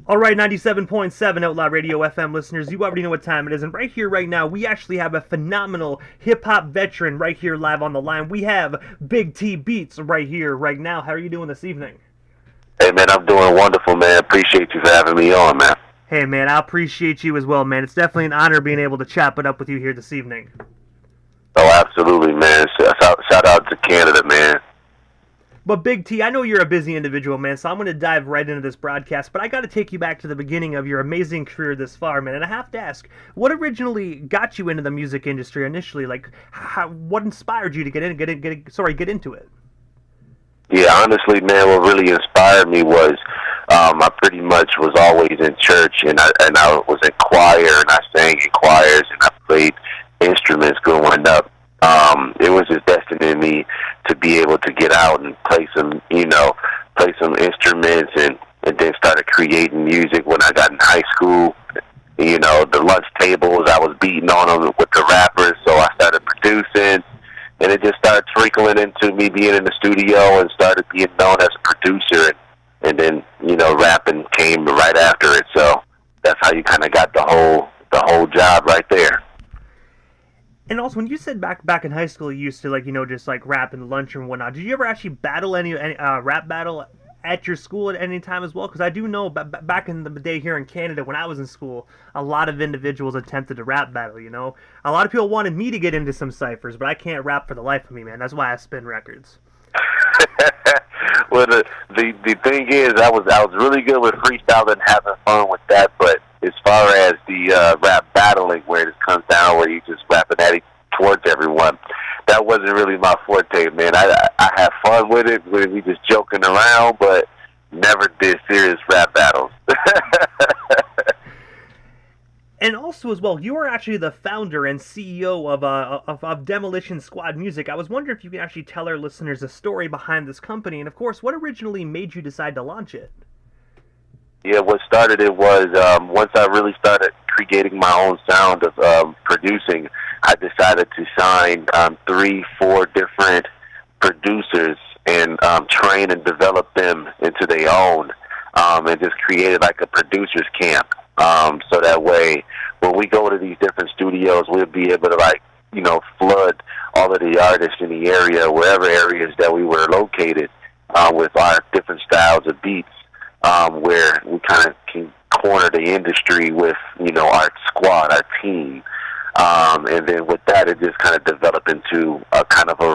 All right, 97.7 Outlaw Radio FM listeners, you already know what time it is. And right here, right now, we actually have a phenomenal hip-hop veteran right here live on the line. We have Big T Beatz right here, right now. How are you doing this evening? Hey, man, I'm doing wonderful, man. Appreciate you for having me on, man. Hey, man, I appreciate you as well, man. It's definitely an honor being able to chop it up with you here this evening. Oh, absolutely, man. Shout out to Canada, man. But Big T, I know you're a busy individual, man, so I'm going to dive right into this broadcast, but I got to take you back to the beginning of your amazing career this far, man, and I have to ask, what originally got you into the music industry initially? Like, what inspired you to get into it? Yeah, honestly, man, what really inspired me was I pretty much was always in church, and I was in choir, and I sang in choirs, and I played instruments growing up. It was just destined in me to be able to get out and play some instruments, and then started creating music when I got in high school. You know, the lunch tables, I was beating on them with the rappers, so I started producing, and it just started trickling into me being in the studio and started being known as a producer, and then, you know, rapping came right after it, so that's how you kind of got the whole job right there. And also, when you said back in high school, you used to, like, you know, just like rap in the lunch and whatnot. Did you ever actually battle any rap battle at your school at any time as well? Because I do know back in the day here in Canada, when I was in school, a lot of individuals attempted to rap battle. You know, a lot of people wanted me to get into some ciphers, but I can't rap for the life of me, man. That's why I spin records. Well, the thing is, I was really good with freestyle and having fun with that, but as far as the rap battling, where it comes down, where you just rapping at towards everyone, that wasn't really my forte, man. I had fun with it, we just joking around, but never did serious rap battles. And also, as well, you are actually the founder and CEO of Demolition Squad Music. I was wondering if you could actually tell our listeners the story behind this company, and of course, what originally made you decide to launch it? Yeah, what started it was once I really started creating my own sound of producing, I decided to sign 3-4 different producers and train and develop them into their own, and just created like a producers camp. So that way, when we go to these different studios, we'll be able to, like, you know, flood all of the artists in the area, wherever areas that we were located, with our different styles of beats, where we kind of can corner the industry with, you know, our squad, our team. And then with that, it just kind of developed into a kind of a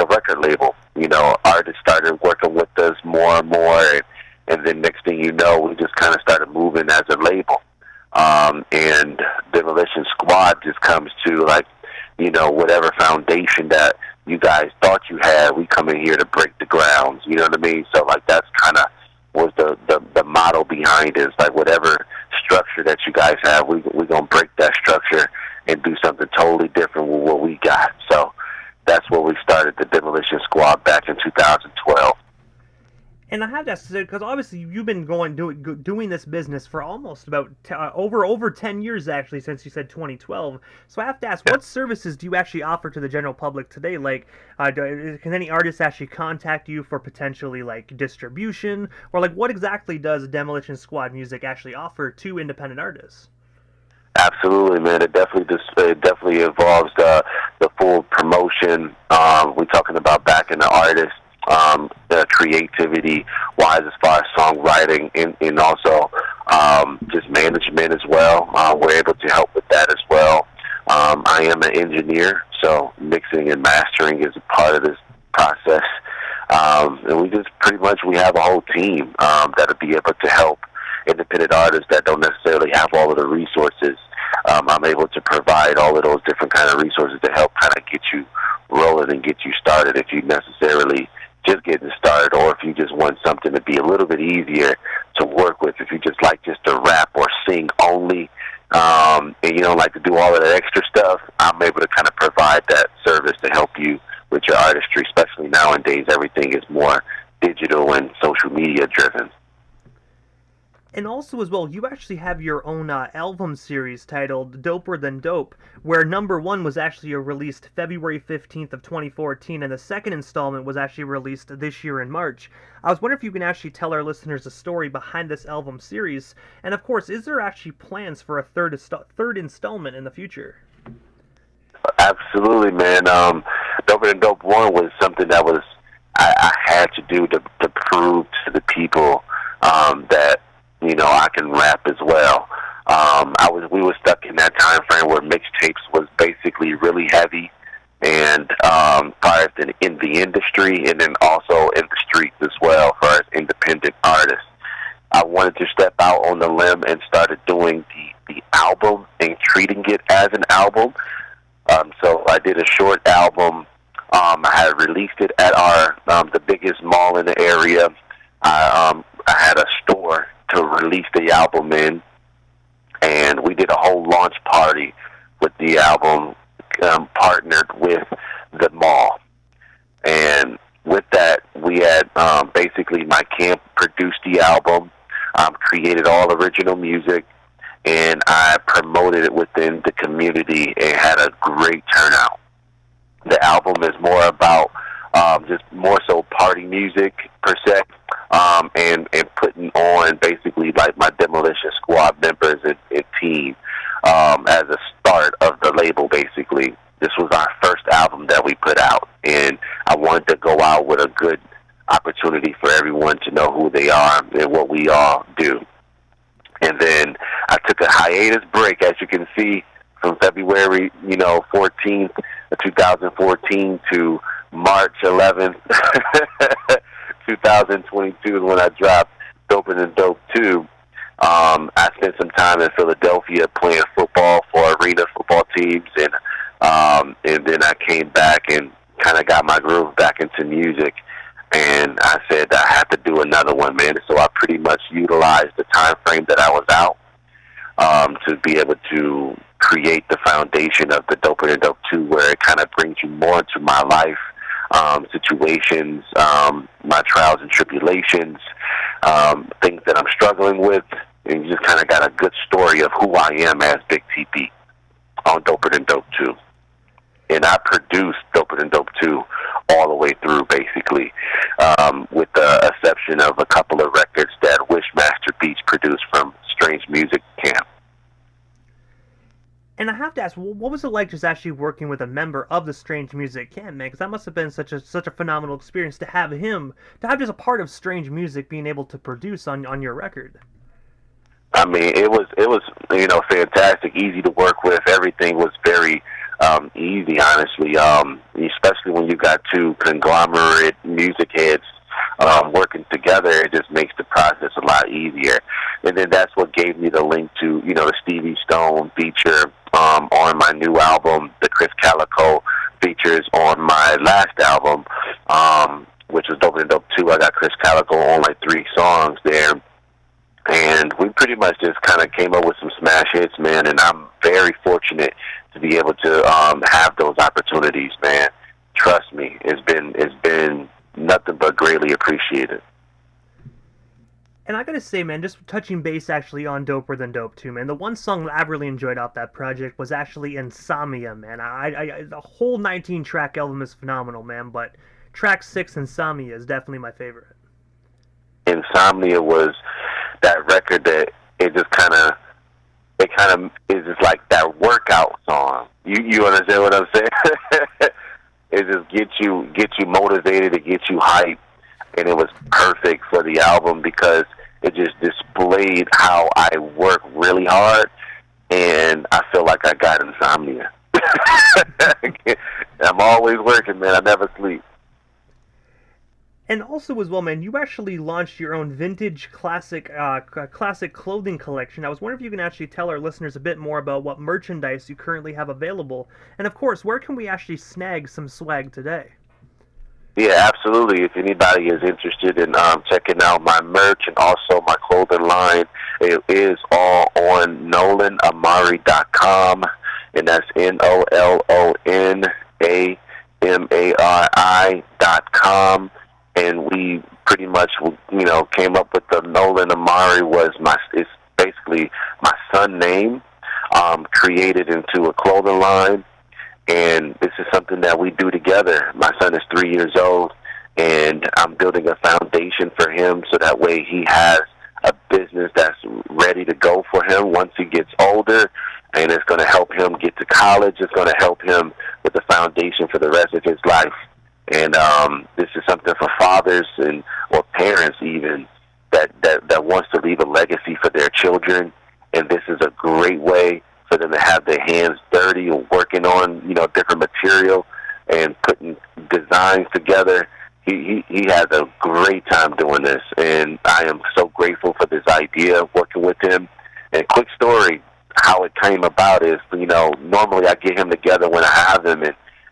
record label. You know, artists started working with us more and more, and then next thing you know, we just kind of started moving as a label. And Demolition Squad just comes to, like, you know, whatever foundation that you guys thought you had, we come in here to break the grounds. You know what I mean? So, like, that's kind of was the motto behind it. It's like, whatever structure that you guys have, we're going to break that structure and do something totally different with what we got. So that's where we started the Demolition Squad back in 2012. And I have to ask, because obviously you've been doing this business for almost about over 10 years, actually, since you said 2012. So I have to ask, what services do you actually offer to the general public today? Like, can any artist actually contact you for potentially, like, distribution? Or, like, what exactly does Demolition Squad Music actually offer to independent artists? Absolutely, man. It definitely involves the full promotion. We're talking about backing the artist, creativity wise, as far as songwriting, and also just management as well. We're able to help with that as well. I am an engineer, so mixing and mastering is a part of this process. And we just pretty much, we have a whole team that'll be able to help independent artists that don't necessarily have all of the resources. I'm able to provide all of those different kind of resources to help kind of get you rolling and get you started if you necessarily just getting started, or if you just want something to be a little bit easier to work with. If you just like just to rap or sing only, and you don't like to do all of that extra stuff, I'm able to kind of provide that service to help you with your artistry, especially nowadays. Everything is more digital and social media driven. And also as well, you actually have your own album series titled Doper Than Dope, where number one was actually released February 15th of 2014, and the second installment was actually released this year in March. I was wondering if you can actually tell our listeners the story behind this album series, and of course, is there actually plans for a third installment in the future? Absolutely, man. Doper Than Dope 1 was something that I had to do to prove to the people that, I can rap as well. We were stuck in that time frame where mixtapes was basically really heavy, and far as in the industry, and then also in the streets as well, for as independent artists. I wanted to step out on the limb and started doing the album and treating it as an album. So I did a short album. I had released it at the biggest mall in the area. I had a store to release the album in, and we did a whole launch party with the album, partnered with the mall. And with that, we had basically my camp produced the album, created all original music, and I promoted it within the community and had a great turnout. The album is more about just more so party music per se, and putting on basically like my Demolition Squad members and team as a start of the label. Basically, this was our first album that we put out, and I wanted to go out with a good opportunity for everyone to know who they are and what we all do. And then I took a hiatus break, as you can see, from February 14th of 2014 to March 11th, 2022 is when I dropped Doper Than Dope 2. I spent some time in Philadelphia playing football for arena football teams, and then I came back and kind of got my groove back into music. And I said I had to do another one, man. So I pretty much utilized the time frame that I was out to be able to create the foundation of the Doper Than Dope 2, where it kind of brings you more into my life, situations, my trials and tribulations, things that I'm struggling with, and you just kind of got a good story of who I am as Big TP on Doper Than Dope 2. And I produced Doper Than Dope 2 all the way through, basically, with the exception of a couple of records that Wishmaster Beatz produced from Strange Music Camp. And I have to ask, what was it like just actually working with a member of the Strange Music Camp, man? Because that must have been such a phenomenal experience to have just a part of Strange Music being able to produce on your record. I mean, it was fantastic, easy to work with. Everything was very easy, honestly, especially when you got two conglomerate music heads working together. It just makes the process a lot easier. And then that's what gave me the link to, the Stevie Stone feature on my new album, the Chris Calico features on my last album, which was Doper Than Dope 2. I got Chris Calico on like 3 songs there. And we pretty much just kind of came up with some smash hits, man, and I'm very fortunate to be able to have those opportunities, man. Trust me, it's been nothing but greatly appreciated. And I gotta say, man, just touching base actually on Doper Than Dope 2, man, the one song that I really enjoyed off that project was actually Insomnia, man. The whole 19-track album is phenomenal, man, but track 6, Insomnia, is definitely my favorite. Insomnia was that record that it kind of is just like that workout song. You understand what I'm saying? It just gets you motivated, it gets you hyped, and it was perfect for the album because it just displayed how I work really hard, and I feel like I got insomnia. I'm always working, man. I never sleep. And also as well, man, you actually launched your own vintage classic clothing collection. I was wondering if you can actually tell our listeners a bit more about what merchandise you currently have available. And of course, where can we actually snag some swag today? Yeah, absolutely. If anybody is interested in checking out my merch and also my clothing line, it is all on nolanamari.com, and that's NOLONAMARI.com. And we pretty much, came up with the Nolan Amari it's basically my son name, created into a clothing line. And this is something that we do together. My son is 3 years old, and I'm building a foundation for him so that way he has a business that's ready to go for him once he gets older, and it's going to help him get to college. It's going to help him with a foundation for the rest of his life. And this is something for fathers or parents even that wants to leave a legacy for their children. And this is a great way for them to have their hands dirty and working on, different material and putting designs together. He has a great time doing this, and I am so grateful for this idea of working with him. And quick story, how it came about is, normally I get him together when I have him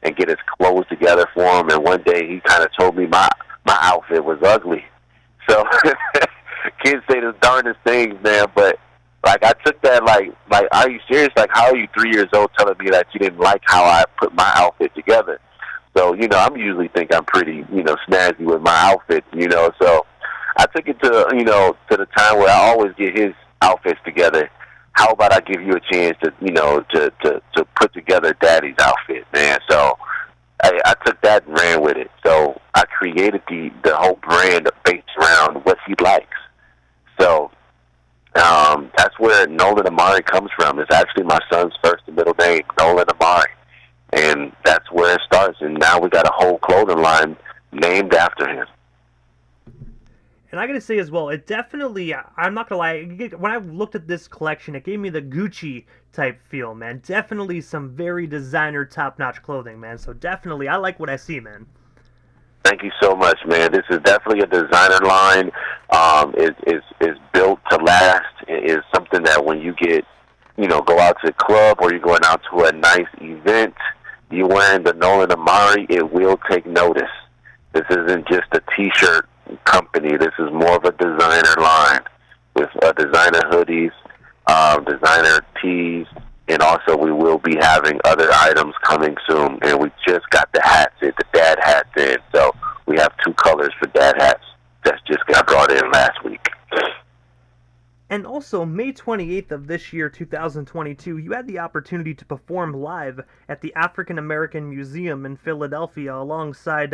and get his clothes together for him. And one day he kind of told me my outfit was ugly. So kids say the darndest things, man, but like I took that like, are you serious? Like, how are you 3 years old telling me that you didn't like how I put my outfit together? So, I'm usually think I'm pretty, snazzy with my outfit, So I took it to, to the time where I always get his outfits together. How about I give you a chance to, to put together Daddy's outfit, man? So I took that and ran with it. So I created the whole brand based around what he likes. So that's where Nolan Amari comes from. It's actually my son's first and middle name, Nolan Amari. And that's where it starts. And now we got a whole clothing line named after him. And I gotta say as well, it definitely, I'm not gonna lie, when I looked at this collection, it gave me the Gucci type feel, man. Definitely some very designer, top-notch clothing, man. So definitely, I like what I see, man. Thank you so much, man. This is definitely a designer line. It's built to last. It is something that when you get, go out to the club or you're going out to a nice event, you wearing the Nolan Amari, it will take notice. This isn't just a T-shirt company. This is more of a designer line with designer hoodies, designer tees, and also we will be having other items coming soon. And we just got the hats in, the dad hats in. So we have 2 colors for dad hats that just got brought in last week. And also, May 28th of this year, 2022, you had the opportunity to perform live at the African American Museum in Philadelphia alongside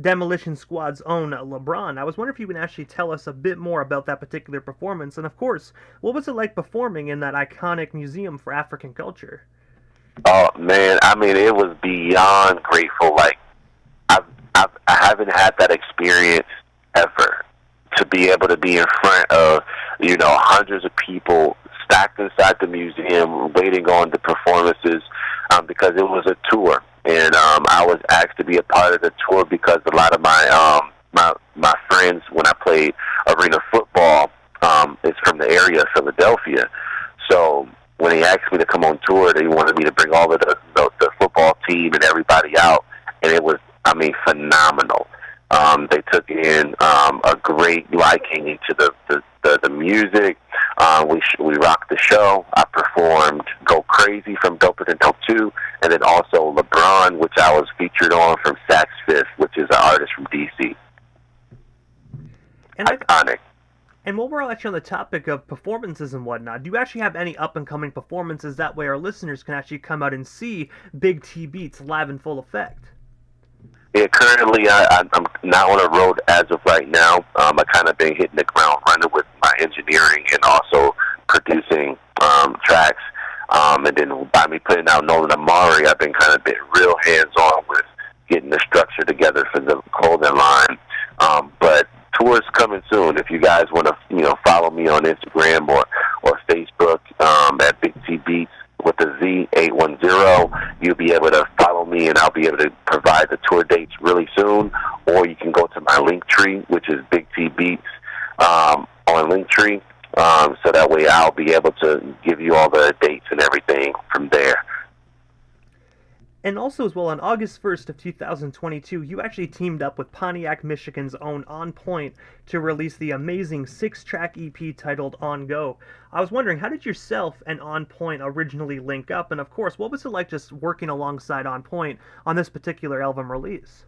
Demolition Squad's own LeBron. I was wondering if you can actually tell us a bit more about that particular performance, and of course, what was it like performing in that iconic museum for African culture? Oh, man, it was beyond grateful. Like, I haven't had that experience ever, to be able to be in front of, hundreds of people stacked inside the museum waiting on the performances, because it was a tour. And I was asked to be a part of the tour because a lot of my friends, when I played arena football, is from the area of Philadelphia. So when they asked me to come on tour, they wanted me to bring all of the football team and everybody out, and it was, phenomenal. They took in a great liking into the music. We rocked the show. I performed Go Crazy from Doper Than Dope 2, and then also LeBron, which I was featured on from Sax Fifth, which is an artist from D.C. And iconic. And while we're actually on the topic of performances and whatnot, do you actually have any up-and-coming performances? That way our listeners can actually come out and see Big T Beatz live in full effect. Yeah, currently I'm not on the road as of right now. I kind of been hitting the ground running with my engineering and also producing tracks. And then by me putting out Nolan Amari, I've been kind of been real hands-on with getting the structure together for the clothing line. But tours coming soon. If you guys want to, follow me on Instagram or Facebook at Big T Beatz with the Z810, you'll be able to follow me, and I'll be able to provide the tour dates really soon. Or you can go to my Linktree, which is Big T Beatz on Linktree, so that way I'll be able to give you all the dates and everything from there. And also as well, on August 1st of 2022, you actually teamed up with Pontiac, Michigan's own On Point to release the amazing 6-track EP titled On Go. I was wondering, how did yourself and On Point originally link up? And of course, what was it like just working alongside On Point on this particular album release?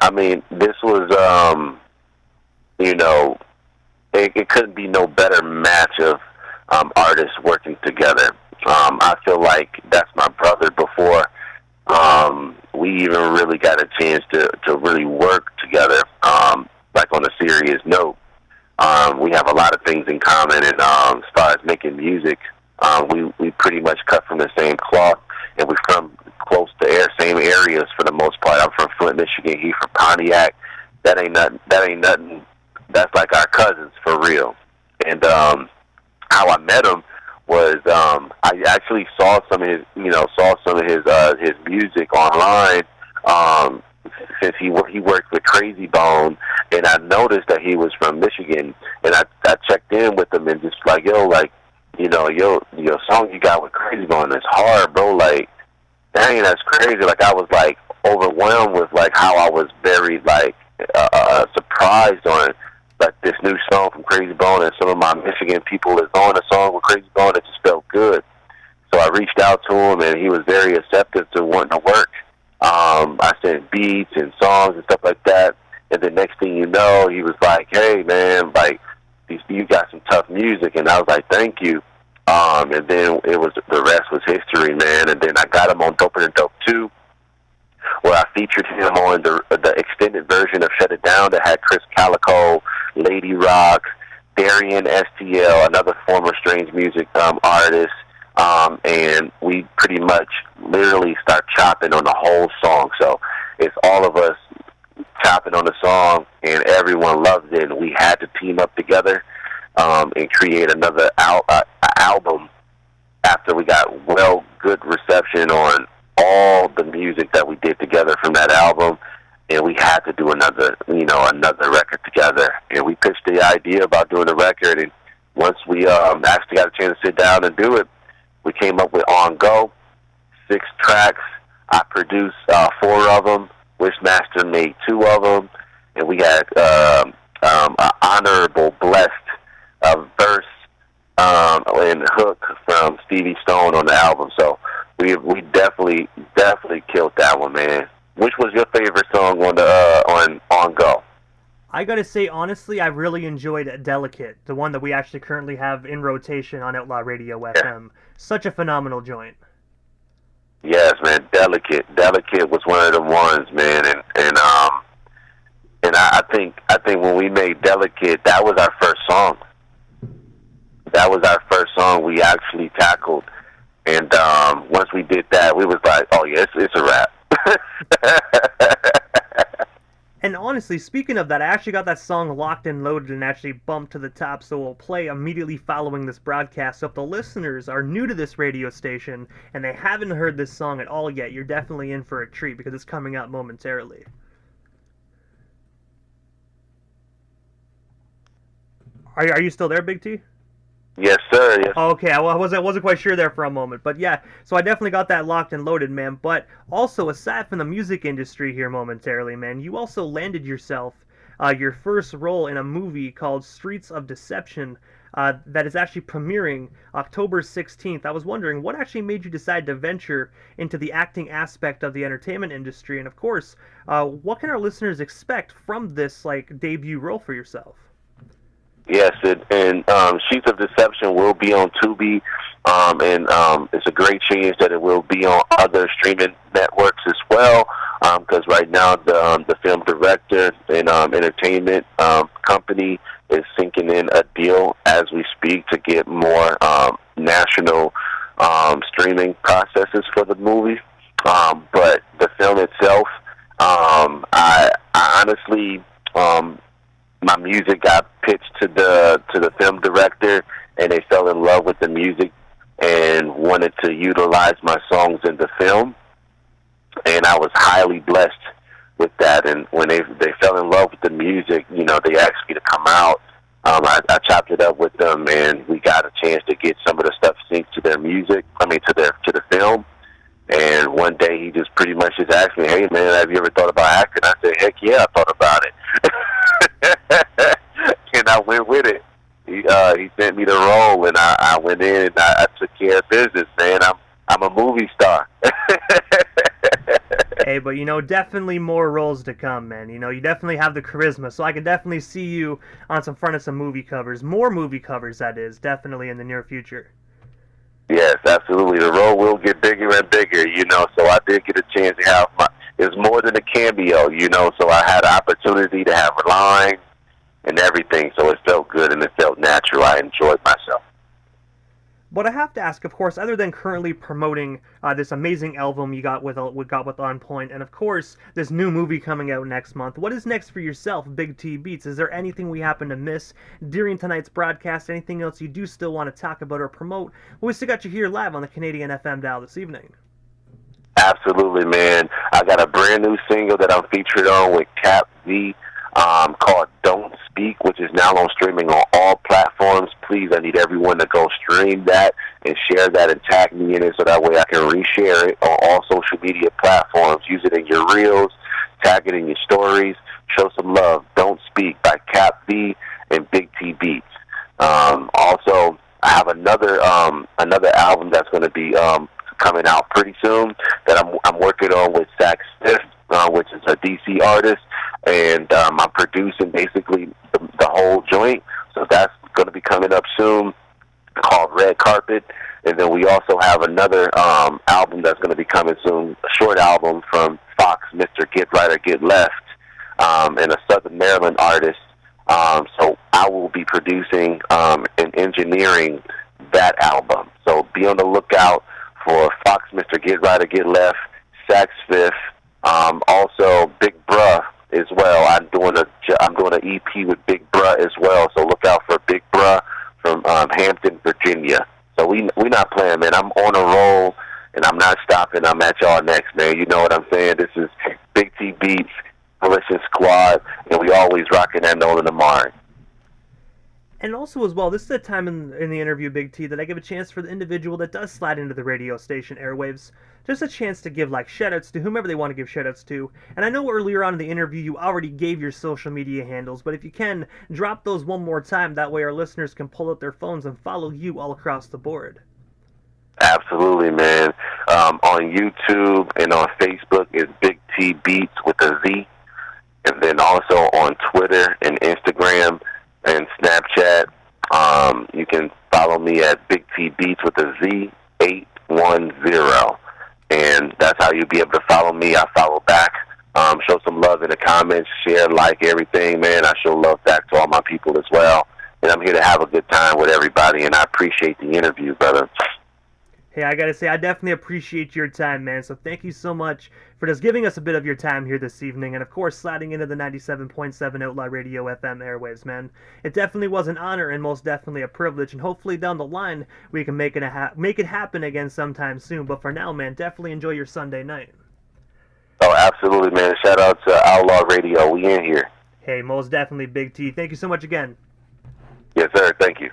This was you know, it couldn't be no better match of artists working together. I feel like that's my brother before we even really got a chance to really work together, like on a serious note. We have a lot of things in common, and as far as making music, we pretty much cut from the same cloth, and we're from close to same areas for the most part. I'm from Flint, Michigan. He's from Pontiac. That ain't nothing. That's like our cousins for real. And how I met him was I actually saw some of his his music online. Since he worked with Crazy Bone, and I noticed that he was from Michigan, and I checked in with him and just like, yo, like, you know, your song you got with Crazy Bone is hard, bro. Like, dang, that's crazy. Like, I was like overwhelmed with like how I was very like surprised on like this new song from Crazy Bone, and some of my Michigan people is on a song with Crazy Bone. It just felt good. So I reached out to him, and he was very receptive to wanting to work. I sent beats and songs and stuff like that, and the next thing you know, he was like, hey, man, like, you got some tough music, and I was like, thank you. And then the rest was history, man, and then I got him on Doper Than Dope 2, where I featured him on the extended version of Shut It Down that had Chris Calico, Lady Rock, Darian STL, another former Strange Music artist, and we pretty much literally start chopping on the whole song. So it's all of us chopping on the song, and everyone loved it, and we had to team up together and create another album after we got good reception on all the music that we did together from that album. And we had to do another record together. And we pitched the idea about doing a record, and once we actually got a chance to sit down and do it, we came up with On Go, 6 tracks. I produced 4 of them. Wishmaster made 2 of them, and we had an honorable, blessed verse and hook from Stevie Stone on the album. So we definitely killed that one, man. Which was your favorite song on Go? I gotta say, honestly, I really enjoyed Delicate, the one that we actually currently have in rotation on Outlaw Radio FM. Such a phenomenal joint. Yes, man, Delicate was one of the ones, man, and I think when we made Delicate, that was our first song. That was our first song we actually tackled, and once we did that, we was like, oh yeah, it's a wrap. And honestly, speaking of that, I actually got that song locked and loaded and actually bumped to the top, so we'll play immediately following this broadcast. So if the listeners are new to this radio station and they haven't heard this song at all yet, you're definitely in for a treat because it's coming out momentarily. Are you still there, Big T? Yes, sir. Yes. Okay, I wasn't quite sure there for a moment, but yeah, so I definitely got that locked and loaded, man. But also, aside from the music industry here momentarily, man, you also landed yourself your first role in a movie called Streets of Deception that is actually premiering October 16th. I was wondering, what actually made you decide to venture into the acting aspect of the entertainment industry, and of course, what can our listeners expect from this debut role for yourself? Yes, and Sheets of Deception will be on Tubi, and it's a great chance that it will be on other streaming networks as well, because right now the film director and entertainment company is sinking in a deal as we speak to get more national streaming processes for the movie. But the film itself, I honestly... my music got pitched to the film director, and they fell in love with the music and wanted to utilize my songs in the film. And I was highly blessed with that. And when they fell in love with the music, you know, they asked me to come out. I chopped it up with them, and we got a chance to get some of the stuff synced to their music. I mean, to the film. And one day he just pretty much just asked me, "Hey man, have you ever thought about acting?" I said, "Heck yeah, I thought about it." And I went with it. He sent me the role, and I went in and I took care of business, man. I'm a movie star. Hey, but definitely more roles to come, man. You definitely have the charisma, so I can definitely see you on some front of some movie covers. More movie covers, that is, definitely in the near future. Yes, absolutely. The role will get bigger and bigger, so I did get a chance to have it's more than a cameo, so I had an opportunity to have a line and everything, so it felt good and it felt natural. I enjoyed myself. But I have to ask, of course, other than currently promoting this amazing album you got with On Point, and of course this new movie coming out next month, what is next for yourself, Big T Beatz? Is there anything we happen to miss during tonight's broadcast? Anything else you do still want to talk about or promote? Well, we still got you here live on the Canadian FM dial this evening. Absolutely, man. I got a brand new single that I'm featured on with Cap V called Don't Speak, which is now on streaming on all platforms. Please, I need everyone to go stream that and share that and tag me in it so that way I can reshare it on all social media platforms. Use it in your reels, tag it in your stories. Show some love. Don't Speak by Cap V and Big T Beatz. Also, I have another album that's going to be coming out pretty soon that I'm working on with Sax Fifth, which is a DC artist, and I'm producing basically the whole joint. So that's going to be coming up soon, called Red Carpet. And then we also have another album that's going to be coming soon, a short album from Fox, Mr. Get Right or Get Left, and a Southern Maryland artist. So I will be producing and engineering that album. So be on the lookout for Fox, Mr. Get Right or Get Left, Sax Fifth, also Big Bruh as well. I'm doing an EP with Big Bruh as well. So look out for Big Bruh from Hampton, Virginia. So we not playing, man. I'm on a roll and I'm not stopping. I'm at y'all next, man. You know what I'm saying? This is Big T Beatz, Coalition Squad, and we always rocking that Nolan Amari. And also as well, this is the time in the interview, Big T, that I give a chance for the individual that does slide into the radio station airwaves, just a chance to give shout-outs to whomever they want to give shout-outs to. And I know earlier on in the interview you already gave your social media handles, but if you can, drop those one more time. That way our listeners can pull out their phones and follow you all across the board. Absolutely, man. On YouTube and on Facebook is Big T Beatz with a Z. And then also on Twitter and Instagram and Snapchat, you can follow me at Big T Beatz with a Z 810, and that's how you'll be able to follow me. I follow back. Show some love in the comments, share, like everything, man. I show love back to all my people as well, and I'm here to have a good time with everybody. And I appreciate the interview, brother. Hey, I gotta say, I definitely appreciate your time, man. So thank you so much for just giving us a bit of your time here this evening, and of course, sliding into the 97.7 Outlaw Radio FM airwaves, man. It definitely was an honor and most definitely a privilege, and hopefully down the line we can make it happen again sometime soon. But for now, man, definitely enjoy your Sunday night. Oh, absolutely, man. Shout out to Outlaw Radio. We in here. Hey, most definitely, Big T. Thank you so much again. Yes, sir. Thank you.